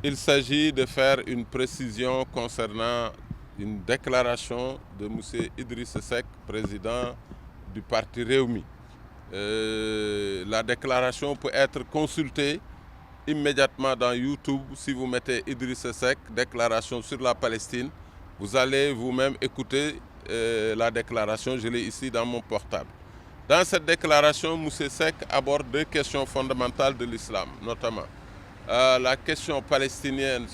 Il s'agit de faire une précision concernant une déclaration de M. Idriss Seck, président du parti Rewmi. La déclaration peut être consultée immédiatement dans YouTube. Si vous mettez Idriss Seck, déclaration sur la Palestine, vous allez vous-même écouter la déclaration. Je l'ai ici dans mon portable. Dans cette déclaration, M. Seck aborde deux questions fondamentales de l'islam, notamment la question palestinienne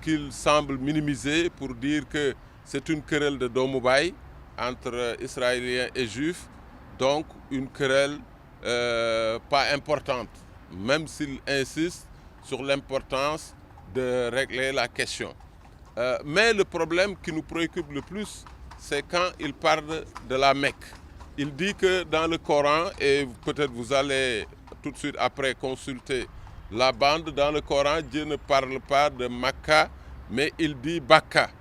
qu'il semble minimiser pour dire que c'est une querelle de Domoubaï entre Israéliens et Juifs, donc une querelle pas importante, même s'il insiste sur l'importance de régler la question. Mais le problème qui nous préoccupe le plus, c'est quand il parle de la Mecque. Il dit que dans le Coran, et peut-être vous allez tout de suite après consulter la bande, dans le Coran, Dieu ne parle pas de Makka, mais il dit Bakka.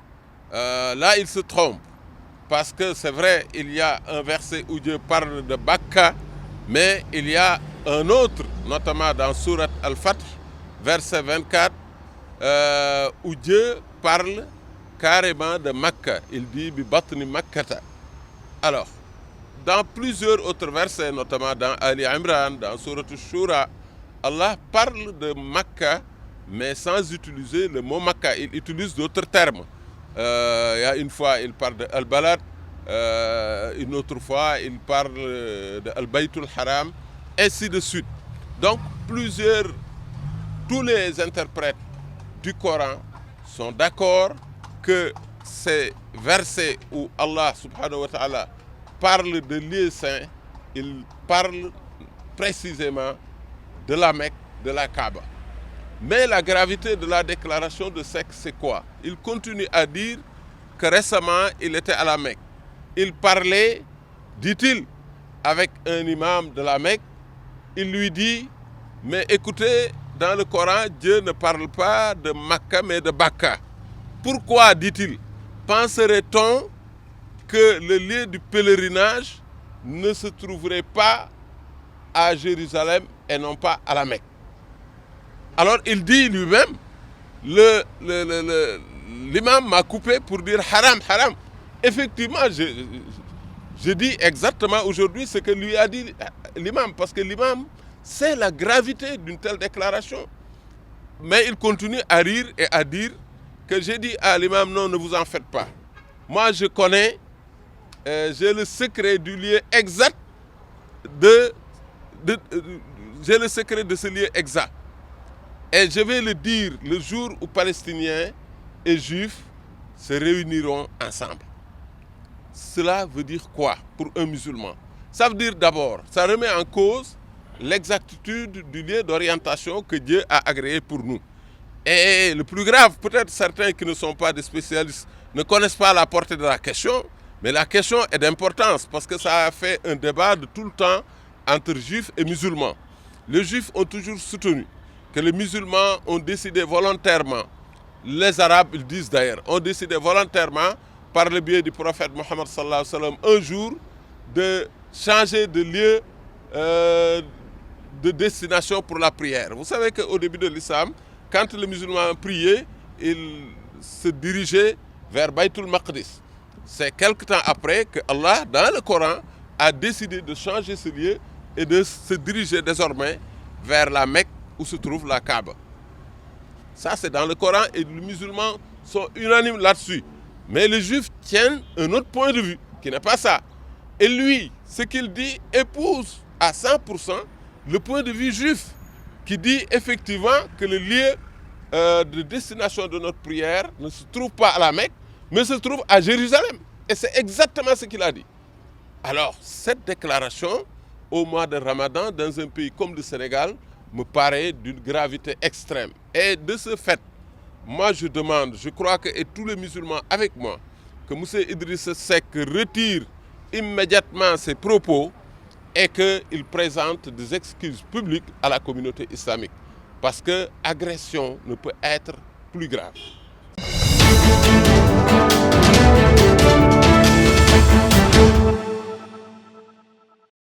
Là, il se trompe, parce que c'est vrai, il y a un verset où Dieu parle de Bakka, mais il y a un autre, notamment dans Surat Al-Fath, verset 24, où Dieu parle carrément de Makka. Il dit Bi batni Makkata. Alors, dans plusieurs autres versets, notamment dans Ali Imran, dans Surat Shura, Allah parle de Makka, mais sans utiliser le mot Makka. Il utilise d'autres termes. Il y a une fois, il parle de Al-Balad, une autre fois, il parle de Al-Baytul Haram, ainsi de suite. Donc, tous les interprètes du Coran sont d'accord que ces versets où Allah subhanahu wa ta'ala parle de lieux saints, il parle précisément de la Mecque, de la Kaaba. Mais la gravité de la déclaration de Seck, c'est quoi? Il continue à dire que récemment, il était à la Mecque. Il parlait, dit-il, avec un imam de la Mecque. Il lui dit, mais écoutez, dans le Coran, Dieu ne parle pas de Makka, mais de Bakka. Pourquoi, dit-il, penserait-on que le lieu du pèlerinage ne se trouverait pas à Jérusalem et non pas à la Mecque? Alors il dit lui-même, l'imam m'a coupé pour dire haram, haram. Effectivement, je dis exactement aujourd'hui ce que lui a dit l'imam, parce que l'imam sait la gravité d'une telle déclaration. Mais il continue à rire et à dire que j'ai dit à l'imam, non, ne vous en faites pas. Moi, je connais, j'ai le secret du lieu exact j'ai le secret de ce lieu exact. Et je vais le dire le jour où Palestiniens et Juifs se réuniront ensemble. Cela veut dire quoi pour un musulman? Ça veut dire d'abord, ça remet en cause l'exactitude du lieu d'orientation que Dieu a agréé pour nous. Et le plus grave, peut-être certains qui ne sont pas des spécialistes ne connaissent pas la portée de la question, mais la question est d'importance parce que ça a fait un débat de tout le temps entre juifs et musulmans. Les juifs ont toujours soutenu que les musulmans ont décidé volontairement, les arabes ils disent d'ailleurs, ont décidé volontairement par le biais du prophète Mohammed sallallahu alayhi wa sallam un jour de changer de lieu de destination pour la prière. Vous savez qu'au début de l'islam, quand les musulmans priaient, ils se dirigeaient vers Baytul Maqdis. C'est quelque temps après que Allah, dans le Coran, a décidé de changer ce lieu et de se diriger désormais vers la Mecque où se trouve la Kaaba. Ça, c'est dans le Coran et les musulmans sont unanimes là-dessus. Mais les juifs tiennent un autre point de vue, qui n'est pas ça. Et lui, ce qu'il dit épouse à 100% le point de vue juif, qui dit effectivement que le lieu de destination de notre prière ne se trouve pas à la Mecque, mais se trouve à Jérusalem. Et c'est exactement ce qu'il a dit. Alors, cette déclaration, au mois de Ramadan, dans un pays comme le Sénégal, me paraît d'une gravité extrême. Et de ce fait, moi je demande, je crois que et tous les musulmans avec moi, que M. Idriss Seck retire immédiatement ses propos et qu'il présente des excuses publiques à la communauté islamique. Parce que l'agression ne peut être plus grave.